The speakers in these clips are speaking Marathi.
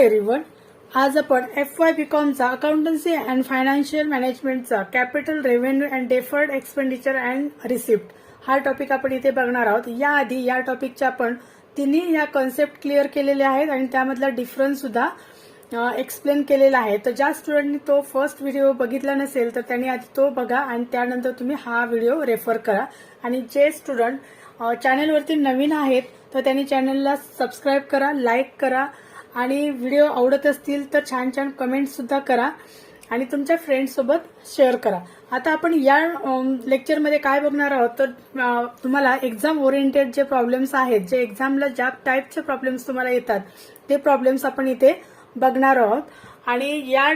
एव्हरीवन. आज आपण FY BComचा अकाउंटन्सी अँड फायनान्शियल मॅनेजमेंटचा capital revenue and deferred expenditure and receipt हा टॉपिक आपण इथे बघणार आहोत. याआधी या टॉपिकच्या आपण तिन्ही या कन्सेप्ट क्लिअर केलेल्या आहेत आणि त्यामधला डिफरन्स सुद्धा एक्सप्लेन केलेला आहे. तर ज्या स्टुडंटनी तो फर्स्ट व्हिडिओ बघितला नसेल तर त्यांनी आधी तो बघा आणि त्यानंतर तुम्ही हा व्हिडिओ रेफर करा. आणि जे स्टुडंट चॅनलवरती नवीन आहेत तर त्यांनी चॅनलला सबस्क्राईब करा, लाईक करा आणि व्हिडिओ आवडत असतील तर छान छान कमेंट सुद्धा करा आणि तुमच्या फ्रेंड्स सोबत शेअर करा. आता आपण या लेक्चरमध्ये काय बघणार आहोत तर तुम्हाला एक्झाम ओरिएंटेड जे प्रॉब्लेम्स आहेत, जे एक्झामला ज्या टाईपचे प्रॉब्लेम्स तुम्हाला येतात ते प्रॉब्लेम्स आपण इथे बघणार आहोत. आणि या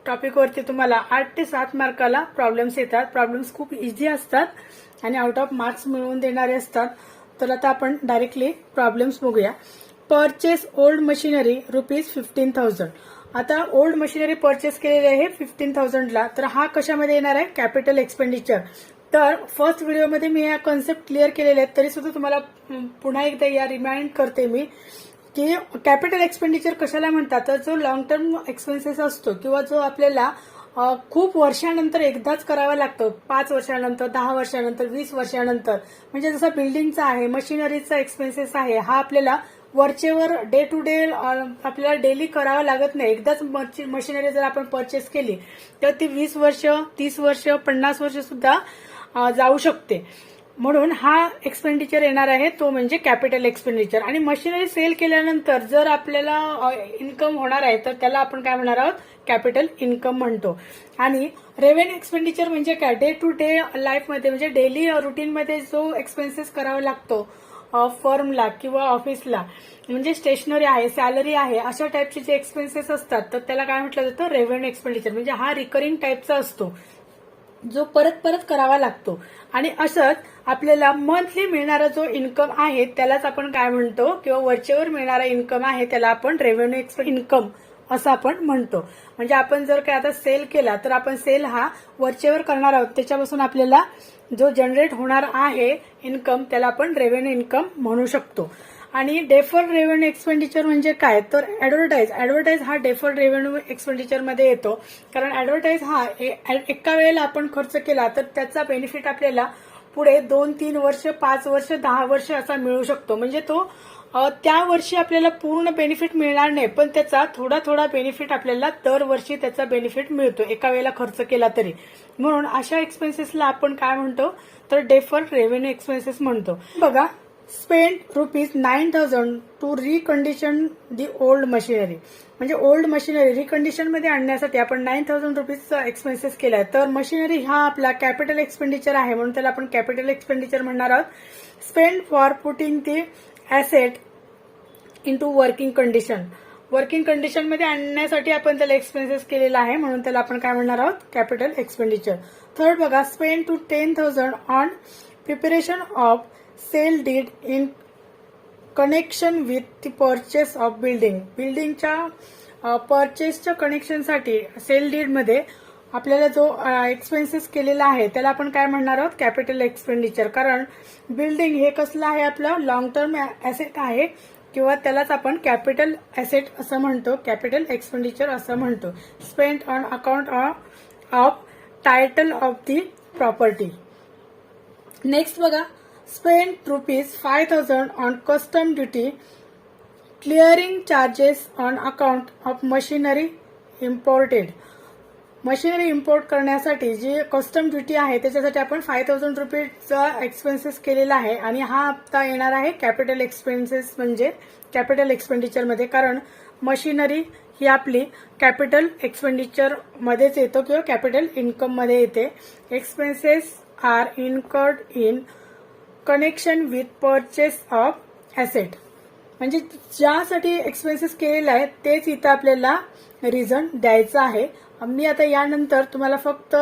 टॉपिकवरती तुम्हाला 8 ते 7 मार्काला प्रॉब्लेम्स येतात. प्रॉब्लेम्स खूप इझी असतात आणि आउट ऑफ मार्क्स मिळवून देणारे असतात. तर आता आपण डायरेक्टली प्रॉब्लेम्स बघूया. Purchase old machinery ₹15,000. आता ओल्ड मशिनरी परचेस केलेली आहे 15,000ला. तर हा कशामध्ये येणार आहे? Capital expenditure. तर फर्स्ट व्हिडिओमध्ये मी या कन्सेप्ट क्लिअर केलेले आहेत, तरी सुद्धा तुम्हाला पुन्हा एकदा या रिमाइंड करते मी की कॅपिटल एक्सपेंडिचर कशाला म्हणतात. तर जो लॉंग टर्म एक्सपेन्सेस असतो किंवा जो आपल्याला खूप वर्षानंतर एकदाच करावा लागतो, 5 वर्षानंतर, 10 वर्षानंतर, 20 वर्षानंतर, म्हणजे जसं बिल्डिंगचा आहे, मशिनरीचा एक्सपेन्सेस आहे, हा आपल्याला वरचेवर डे टू डे आपल्याला डेली करावा लागत नाही. एकदाच मशिनरी जर आपण परचेस केली तर ती 20 वर्ष, 30 वर्ष, 50 वर्ष सुद्धा जाऊ शकते. म्हणून हा एक्सपेंडिचर येणार आहे तो म्हणजे कॅपिटल एक्सपेंडिचर. आणि मशिनरी सेल केल्यानंतर जर आपल्याला इन्कम होणार आहे तर त्याला आपण काय म्हणणार आहोत? कॅपिटल इन्कम म्हणतो. आणि रेव्हेन्यू एक्सपेंडिचर म्हणजे काय? डे टू डे लाईफमध्ये म्हणजे डेली रुटीनमध्ये जो एक्सपेन्सेस करावा लागतो फर्मला किंवा ऑफिसला, म्हणजे स्टेशनरी आहे, सॅलरी आहे, अशा टाईपचे जे एक्सपेन्सेस असतात तर त्याला काय म्हटलं जातं? Revenue expenditure. म्हणजे हा रिकरिंग टाईपचा असतो जो परत परत करावा लागतो. आणि असंच आपल्याला मंथली मिळणारा जो इन्कम आहे त्यालाच आपण काय म्हणतो, किंवा वरचेवर मिळणारा इन्कम आहे त्याला आपण रेव्हेन्यू इन्कम असं आपण म्हणतो. म्हणजे आपण जर काय आता सेल केला तर आपण सेल हा वरचेवर करणार आहोत, त्याच्यापासून आपल्याला जो जनरेट होणार आहे इन्कम त्याला आपण रेव्हेन्यू इन्कम म्हणू शकतो. आणि डेफर्ड रेव्हेन्यू एक्सपेंडिचर म्हणजे काय? तर ऍडव्हर्टाइज हा डेफर्ड रेव्हेन्यू एक्सपेंडिचर मध्ये येतो. कारण ऍडव्हर्टाइज हा एका वेळेला आपण खर्च केला तर त्याचा बेनिफिट आपल्याला पुढे 2-3 वर्ष, 5 वर्ष, 10 वर्ष असा मिळू शकतो. म्हणजे तो त्या वर्षी आपल्याला पूर्ण बेनिफिट मिळणार नाही, पण त्याचा थोडा थोडा बेनिफिट आपल्याला दरवर्षी त्याचा बेनिफिट मिळतो एका वेळेला खर्च केला तरी. म्हणून अशा एक्सपेन्सेसला आपण काय म्हणतो तर डेफर्ड रेव्हेन्यू एक्सपेन्सेस म्हणतो. बघा, spend ₹9,000 to recondition the old machinery. म्हणजे ओल्ड मशिनरी रिकंडिशन मध्ये आणण्यासाठी आपण ₹9,000 एक्सपेन्सेस केलाय. तर मशिनरी हा आपला कॅपिटल एक्सपेंडिचर आहे म्हणून त्याला आपण कॅपिटल एक्सपेंडिचर म्हणणार आहोत. Spend for putting the asset into working condition. Working condition मध्ये आणण्यासाठी आपण त्याला एक्सपेन्सेस केलेला आहे म्हणून त्याला आपण काय म्हणणार आहोत? Capital expenditure. थर्ड बघा, spend to 10,000 on preparation of sale deed in connection with the purchase of building. बिल्डिंगच्या परचेसच्या कनेक्शनसाठी सेल डीड मध्ये आपल्याला जो एक्सपेन्सेस केलेला आहे त्याला आपण काय म्हणणार आहोत? Capital expenditure. कारण बिल्डिंग हे कसलं आहे? आपलं लॉंग टर्म ऍसेट आहे किंवा त्यालाच आपण कॅपिटल ऍसेट असं म्हणतो, कॅपिटल एक्सपेंडिचर असं म्हणतो. Spent on account of title of the property. Next बघा, spend ₹5,000 on custom duty clearing charges on account of machinery imported. Machinery import करण्यासाठी जी कस्टम ड्युटी आहे त्याच्यासाठी आपण ₹5,000चा एक्सपेन्सेस केलेला आहे. आणि हा हप्ता येणार आहे कॅपिटल एक्सपेन्सेस म्हणजे कॅपिटल एक्सपेंडिचर मध्ये. कारण मशिनरी ही आपली कॅपिटल एक्सपेंडिचर मध्येच येतो किंवा कॅपिटल इन्कम मध्ये येते. Expenses are incurred in connection with purchase of asset. म्हणजे ज्यासाठी एक्सपेन्सेस केलेला आहे तेच इथं आपल्याला रिझन द्यायचं आहे. मी आता यानंतर तुम्हाला फक्त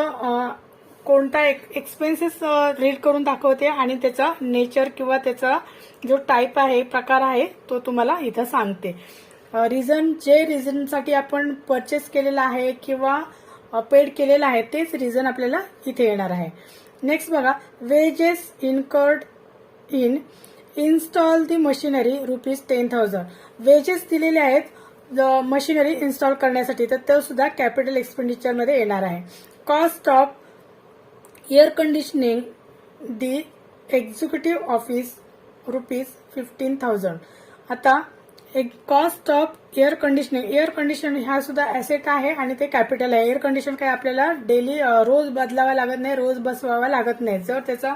कोणता एक्सपेन्सेस रीड करून दाखवते आणि त्याचा नेचर किंवा त्याचा जो टाईप आहे, प्रकार आहे तो तुम्हाला इथं सांगते. जे रिझनसाठी आपण परचेस केलेला आहे किंवा पेड केलेला आहे तेच रिझन आपल्याला इथे येणार आहे. नेक्स्ट बघा, wedges incurred in install the machinery ₹10,000. Wedges दिलेले आहेत मशिनरी इन्स्टॉल करण्यासाठी, तर तो सुद्धा कॅपिटल एक्सपेंडिचर मध्ये येणार आहे. Cost of air conditioning the executive office ₹15,000. आता एक कॉस्ट ऑफ एअर कंडिशनिंग हा सुद्धा ॲसेट आहे आणि ते कॅपिटल आहे. एअर कंडिशन काय आपल्याला डेली रोज बदलावा लागत नाही, रोज बसवावा लागत नाही. जर त्याचा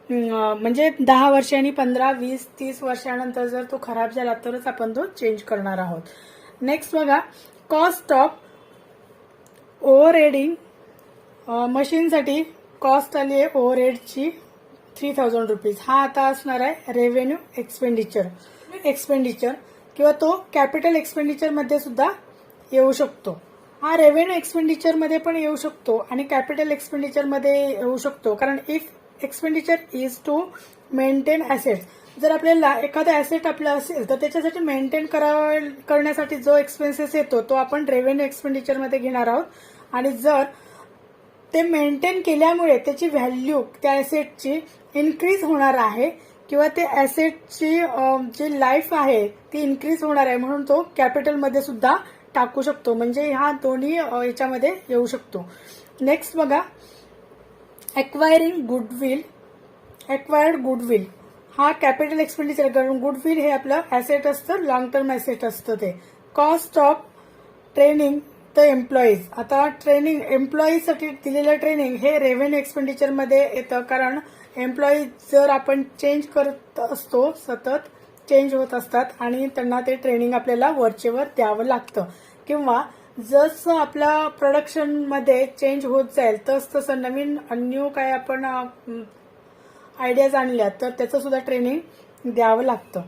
म्हणजे 10 वर्षांनी, 15, 20, 30 वर्षानंतर जर तो खराब झाला तरच आपण तो चेंज करणार आहोत. नेक्स्ट बघा, कॉस्ट ऑफ ओव्हरहेडिंग मशीनसाठी कॉस्ट आली आहे ओव्हरहेडची ₹3,000. हा आता असणार आहे रेव्हेन्यू एक्सपेंडिचर किंवा तो कॅपिटल एक्सपेंडिचर मध्ये सुद्धा येऊ शकतो. हा रेव्हेन्यू एक्सपेंडिचर मध्ये पण येऊ शकतो आणि कॅपिटल एक्सपेंडिचर मध्ये येऊ शकतो. कारण if expenditure is to maintain asset, जर आपल्याला एखादा ॲसेट आपला असेल तर त्याच्यासाठी मेंटेन करण्यासाठी जो एक्सपेन्सेस येतो तो आपण रेव्हेन्यू एक्सपेंडिचर मध्ये घेणार आहोत. आणि जर ते मेंटेन केल्यामुळे त्याची व्हॅल्यू त्या ॲसेटची इन्क्रीज होणार आहे किंवा ते ॲसेटची जी लाईफ आहे ती इन्क्रीज होणार आहे, म्हणून तो कॅपिटलमध्ये सुद्धा टाकू शकतो. म्हणजे हा दोन्ही याच्यामध्ये येऊ शकतो. नेक्स्ट बघा, एक्वायर्ड गुडविल हा कॅपिटल एक्सपेंडिचर, कारण गुडविल हे आपलं ॲसेट असतं, लॉंग टर्म ॲसेट असतं ते. Cost of training the employees, आता ट्रेनिंग एम्प्लॉईजसाठी दिलेलं ट्रेनिंग हे रेव्हेन्यू एक्सपेंडिचर मध्ये येतं. कारण एम्प्लॉई जर आपण चेंज करत असतो, सतत चेंज होत असतात आणि त्यांना ते ट्रेनिंग आपल्याला वरचेवर द्यावं लागतं. किंवा जसं आपला प्रोडक्शन मध्ये चेंज होत जाईल तसं नवीन न्यू काय आपण आयडियाज आणल्या तर त्याचं सुद्धा ट्रेनिंग द्यावं लागतं.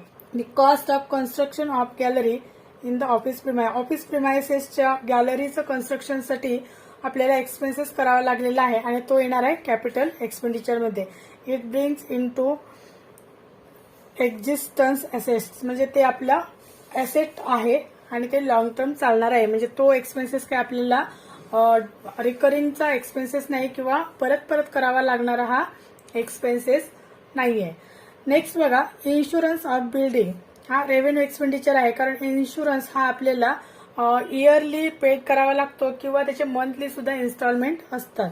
Cost of construction of gallery in the office प्रिमायसेसच्या गॅलरीचं कन्स्ट्रक्शनसाठी आपल्याला एक्सपेन्सेस करावा लागलेला आहे आणि तो येणार आहे कॅपिटल एक्सपेंडिचर मध्ये. It brings into existence assets, म्हणजे ते आपला ॲसेट आहे आणि ते लॉंग टर्म चालणार आहे. म्हणजे तो एक्सपेन्सेस काय आपल्याला रिकरिंगचा एक्सपेन्सेस नाही किंवा परत करावा लागणारा हा एक्सपेन्सेस नाहीये. नेक्स्ट बघा, इन्शुरन्स ऑफ बिल्डिंग हा रेव्हेन्यू एक्सपेंडिचर आहे. कारण इन्शुरन्स हा आपल्याला इयरली पेड करावा लागतो किंवा त्याचे मंथली सुद्धा इन्स्टॉलमेंट असतात,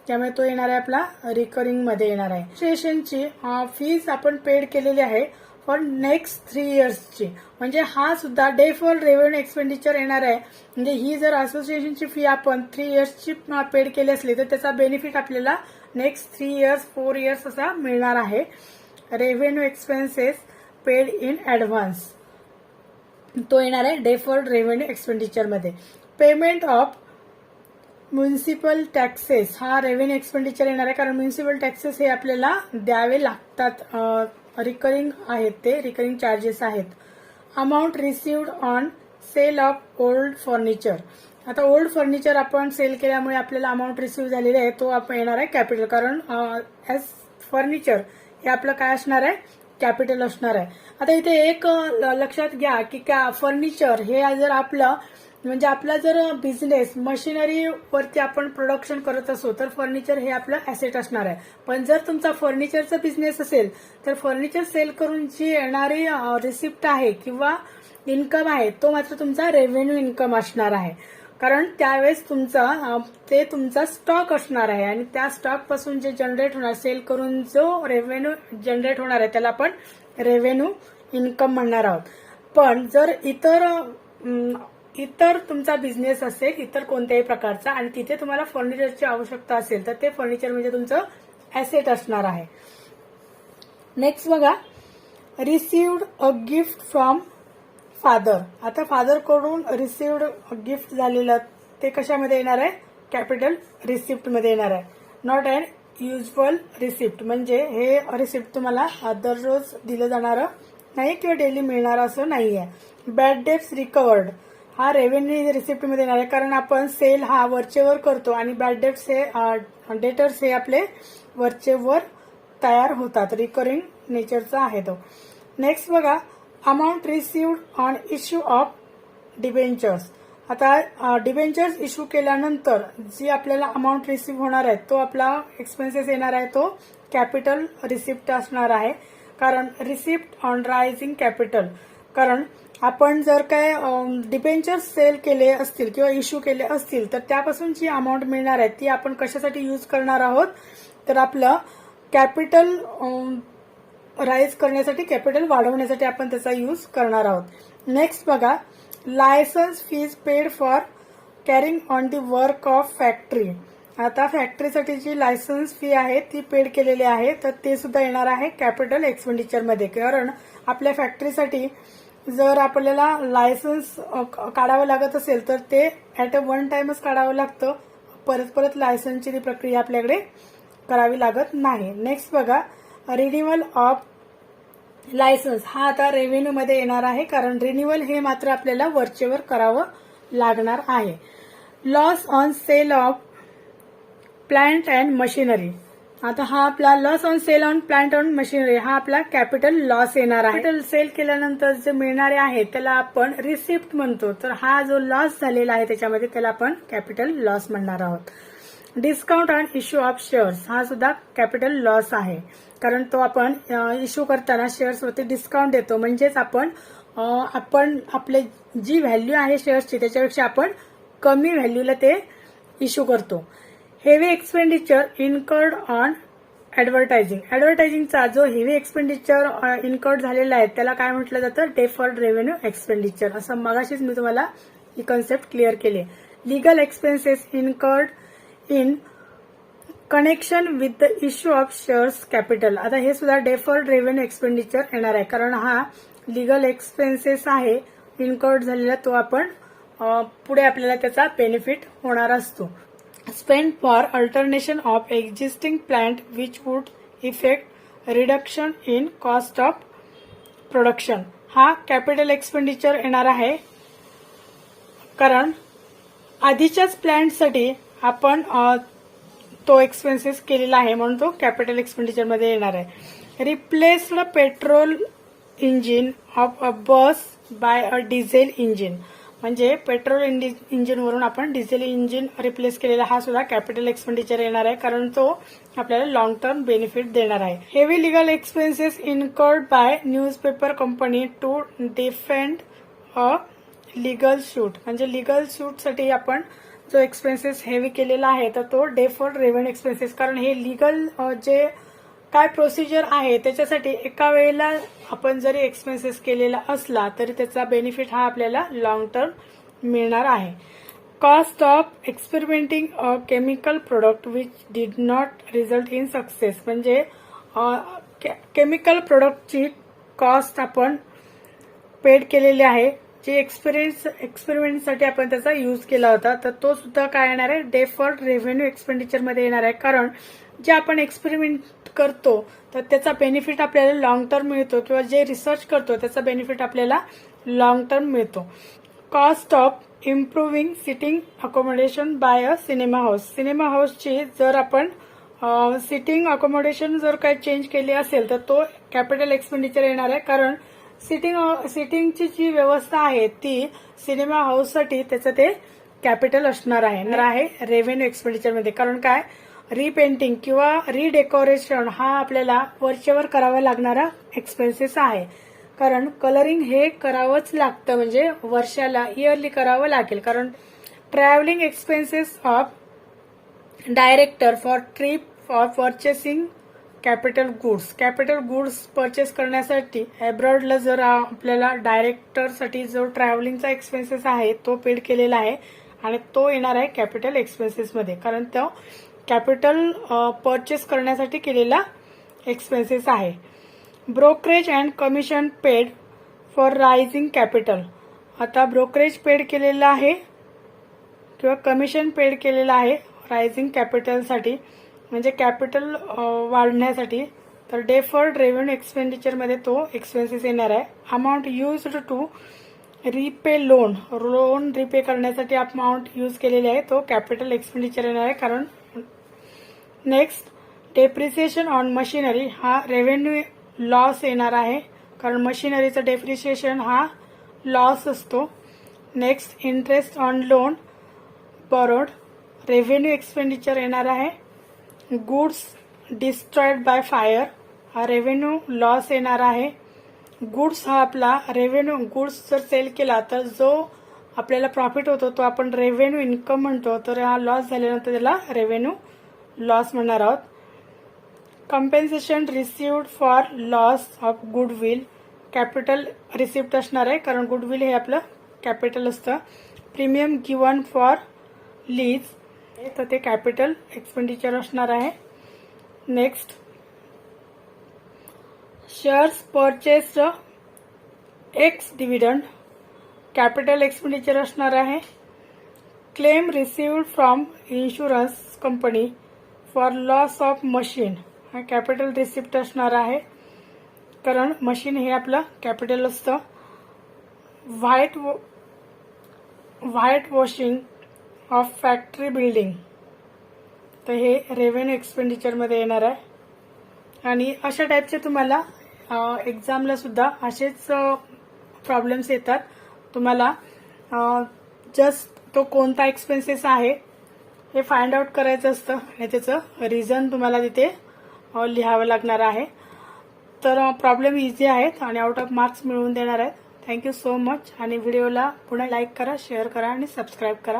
त्यामुळे तो येणार आहे आपला रिकरिंग मध्ये येणार आहे. रजिस्ट्रेशनची फीज आपण पेड केलेली आहे फॉर नेक्स्ट 3 इयर्सची, म्हणजे हा सुद्धा डेफर्ड रेव्हेन्यू एक्सपेंडिचर येणार आहे. म्हणजे ही जर असोसिएशनची फी आपण 3 इयर्सची पेड केली असली तर त्याचा बेनिफिट आपल्याला नेक्स्ट 3 इयर्स 4 इयर्स असा मिळणार आहे. Revenue expenses paid in advance तो येणार आहे डेफर्ड रेव्हेन्यू एक्सपेंडिचर मध्ये. पेमेंट ऑफ म्युनिसिपल टॅक्सेस हा रेव्हेन्यू एक्सपेंडिचर येणार आहे. कारण म्युनिसिपल टॅक्सेस हे आपल्याला द्यावे लागतात, रिकरिंग आहेत, ते रिकरिंग चार्जेस आहेत. Amount received on sale of old furniture, आता ओल्ड फर्निचर आपण सेल केल्यामुळे आपल्याला अमाऊंट रिसिव्ह झालेला आहे तो आपण येणार आहे कॅपिटल. कारण ॲज फर्निचर हे आपलं काय असणार आहे, कॅपिटल असणार आहे. आता इथे एक लक्षात घ्या की फर्निचर हे जर आपलं म्हणजे आपला जर बिझनेस मशिनरी वरती आपण प्रोडक्शन करत असो तर फर्निचर हे आपलं ॲसेट असणार आहे. पण जर तुमचा फर्निचरचा बिझनेस असेल तर फर्निचर सेल करून जी येणारी रिसिप्ट आहे किंवा इन्कम आहे तो मात्र तुमचा रेव्हेन्यू इन्कम असणार आहे. कारण त्यावेळेस तुमचा स्टॉक असणार आहे आणि त्या स्टॉक पासून जे जनरेट होणार, सेल करून जो रेव्हेन्यू जनरेट होणार आहे त्याला आपण रेव्हेन्यू इन्कम म्हणणार आहोत. पण जर इतर तुमचा बिझनेस असेल इतर कोणत्याही प्रकारचा आणि तिथे तुम्हाला फर्निचरची आवश्यकता असेल तर ते फर्निचर म्हणजे तुमचं ॲसेट असणार आहे. नेक्स्ट बघा, received a gift from father, आता फादर कडून रिसिव्ड गिफ्ट झालेलं ते कशामध्ये येणार आहे, कॅपिटल रिसिप्ट मध्ये येणार आहे. नॉट अँड युजफुल रिसिप्ट, म्हणजे हे रिसिप्ट तुम्हाला दररोज दिलं जाणारं नाही किंवा डेली मिळणार असं नाहीये. बॅड डेट्स रिकवर्ड हा रेव्हेन्यू रिसिप्ट मध्ये येणार आहे. कारण आपण सेल हा वरचेवर करतो आणि बॅड डेट्स हे डेटर्स हे आपले वरचेवर तयार होतात, रिकरिंग नेचरचा आहे तो. नेक्स्ट बघा, amount received on issue of debentures, आता डिबेंचर्स इश्यू केल्यानंतर जी आपल्याला अमाऊंट रिसिव्ह होणार आहे तो आपला एक्सपेन्सेस येणार आहे, तो कॅपिटल रिसिप्ट असणार आहे. कारण रिसिप्ट ऑन रायझिंग कॅपिटल, कारण आपण जर काय डिबेंचर सेल केले असतील किंवा इश्यू केले असतील तर त्यापासून जी अमाऊंट मिळणार आहे ती आपण कशासाठी यूज करणार आहोत, तर आपलं कॅपिटल राईज करण्यासाठी, कॅपिटल वाढवण्यासाठी आपण त्याचा यूज करणार आहोत. नेक्स्ट बघा, licence fees paid for carrying on the work of factory. आता फॅक्टरीसाठी जी लायसन्स फी आहे ती पेड केलेली आहे, तर ते सुद्धा येणार आहे कॅपिटल एक्सपेंडिचरमध्ये. कारण आपल्या फॅक्टरीसाठी जर आपल्याला लायसन्स काढावं लागत असेल तर ते ॲट अ वन टाइमच काढावं लागतं, परत परत लायसन्सची ती प्रक्रिया आपल्याकडे करावी लागत नाही. नेक्स्ट बघा, रिन्युअल ऑफ लायसन्स हा आता रेव्हेन्यू मध्ये येणार आहे, कारण रिन्युअल हे मात्र आपल्याला वरचेवर करावं लागणार आहे. Loss on sale of plant and machinery. आता हा आपला loss on sale on plant and machinery हा आपला कॅपिटल लॉस येणार आहे. कॅपिटल सेल केल्यानंतर जे मिळणारे आहे त्याला आपण रिसिप्ट म्हणतो, तर हा जो लॉस झालेला आहे त्याच्यामध्ये त्याला आपण कॅपिटल लॉस म्हणणार आहोत. Discount on issue of shares हा सुद्धा कॅपिटल लॉस आहे, कारण तो आपण इश्यू करताना शेअर्सवरती डिस्काउंट देतो, म्हणजेच आपण आपले जी व्हॅल्यू आहे शेअर्सची त्याच्यापेक्षा आपण कमी व्हॅल्यूला ते इश्यू करतो. Heavy expenditure incurred on advertising. ऍडव्हर्टायझिंगचा जो हेवी एक्सपेंडिचर इन्कर्ड झालेला आहे त्याला काय म्हटलं जातं, डेफर्ड रेव्हेन्यू एक्सपेंडिचर. असं मगाशीच मी तुम्हाला ही कन्सेप्ट क्लिअर केली. Legal expenses incurred in connection with the issue of shares capital. आता हे सुद्धा डेफर्ड रेव्हेन्यू एक्सपेंडिचर येणार आहे, कारण हा लिगल एक्सपेन्सेस आहे इन्कर्ड झालेला, तो आपण पुढे आपल्याला त्याचा बेनिफिट होणार असतो. Spend for alternation of existing plant which would effect reduction in cost of production हा कॅपिटल एक्सपेंडिचर येणार आहे, कारण आधीच्याच प्लांटसाठी आपण तो एक्सपेन्सेस केलेला आहे, म्हणून तो कॅपिटल एक्सपेंडिचर मध्ये येणार आहे. Replaced petrol engine of a bus by a diesel engine. म्हणजे पेट्रोल इंजिनवरून आपण डिझेल इंजिन रिप्लेस केलेला हा सुद्धा कॅपिटल एक्सपेंडिचर येणार आहे, कारण तो आपल्याला लॉंग टर्म बेनिफिट देणार आहे. Heavy legal expenses incurred by newspaper company to defend a legal suit. म्हणजे लिगल शूटसाठी आपण जो एक्सपेन्सेस हेवी केलेला आहे तर तो डेफर्ड रेव्हेन्यू एक्सपेन्सेस, कारण हे लिगल जे काय प्रोसिजर आहे त्याच्यासाठी एका वेळेला आपण जरी एक्सपेन्सेस केलेला असला तरी त्याचा बेनिफिट हा आपल्याला लॉंग टर्म मिळणार आहे. Cost of experimenting a chemical product which did not result in success. म्हणजे केमिकल प्रोडक्टची कॉस्ट आपण पेड केलेली आहे, जे एक्सपेरिमेंटसाठी आपण त्याचा यूज केला होता, तर तो सुद्धा काय येणार आहे, डेफर्ड रेव्हेन्यू एक्सपेंडिचर मध्ये येणार आहे. कारण जे आपण एक्सपेरिमेंट करतो तर त्याचा बेनिफिट आपल्याला लॉंग टर्म मिळतो, किंवा जे रिसर्च करतो त्याचा बेनिफिट आपल्याला लॉंग टर्म मिळतो. Cost of improving sitting accommodation by a cinema house. Cinema हाऊसची जर आपण सिटिंग अकोमोडेशन जर काही चेंज केली असेल तर तो कॅपिटल एक्सपेंडिचर येणार आहे, कारण सिटिंगची जी व्यवस्था आहे ती सिनेमा हाऊससाठी त्याचं ते कॅपिटल असणार आहे रेव्हेन्यू एक्सपेंडिचर मध्ये. कारण काय, रिपेंटिंग किंवा रिडेकोरेशन हा आपल्याला वरचेवर करावा लागणारा एक्सपेन्सेस आहे, कारण कलरिंग हे करावंच लागतं, म्हणजे वर्षाला इयरली करावं लागेल. कारण travelling expenses of director for trip for purchasing capital goods purchase करण्यासाठी अब्रॉडला जर आपल्याला डायरेक्टरसाठी जो ट्रॅव्हलिंगचा एक्सपेन्सेस आहे तो पेड केलेला आहे, आणि तो येणार आहे कॅपिटल एक्सपेन्सेस मध्ये, कारण तो कॅपिटल परचेस करण्यासाठी केलेला एक्सपेन्सेस आहे. Brokerage and commission paid for rising capital. आता ब्रोकरेज पेड केलेला आहे किंवा कमिशन पेड केलेलं आहे रायझिंग कॅपिटलसाठी, म्हणजे कॅपिटल वाढण्यासाठी, तर डेफर्ड रेव्हेन्यू एक्सपेंडिचर मध्ये तो एक्सपेन्सेस येणार आहे. Amount used to repay loan repay करण्यासाठी अमाऊंट यूज केलेली आहे, तो कॅपिटल एक्सपेंडिचर येणार आहे. कारण नेक्स्ट, डेप्रिसिएशन ऑन मशिनरी हा रेव्हेन्यू लॉस येणार आहे, कारण मशिनरीचा डेप्रिसिएशन हा लॉस असतो. Next, interest on loan borrowed revenue expenditure येणार आहे. गुड्स डिस्ट्रॉयड बाय फायर हा रेव्हेन्यू लॉस येणार आहे. गुड्स हा आपला रेव्हेन्यू, गुड्स जर सेल केला तर जो आपल्याला प्रॉफिट होतो तो आपण रेव्हेन्यू इन्कम म्हणतो, तर हा लॉस झाल्यानंतर त्याला रेव्हेन्यू लॉस म्हणणार आहोत. Compensation received for loss of goodwill, capital receipt असणार आहे कारण गुडविल हे आपलं कॅपिटल असतं. प्रीमियम गिवन फॉर लीज, तर ते कॅपिटल एक्सपेंडिचर असणार आहे. Next, shares purchased x dividend, capital expenditure असणार आहे. Claim received from insurance company for loss of machine, हा कॅपिटल रिसिप्ट असणार आहे कारण मशीन हे आपलं कॅपिटल असतं. White washing of factory building, तर हे रेव्हेन्यू एक्सपेंडिचरमध्ये येणार आहे. आणि अशा टाईपचे तुम्हाला एक्झामला सुद्धा असेच प्रॉब्लेम्स येतात. तुम्हाला जस्ट तो कोणता एक्सपेन्सेस आहे हे फाइंड आउट करायचं असतं आणि त्याचं रिझन तुम्हाला तिथे लिहावं लागणार आहे. तर प्रॉब्लेम इझी आहेत आणि आउट ऑफ मार्क्स मिळवून देणार आहेत. Thank you so much. आणि व्हिडिओला पुन्हा लाईक करा, शेअर करा आणि सबस्क्राईब करा.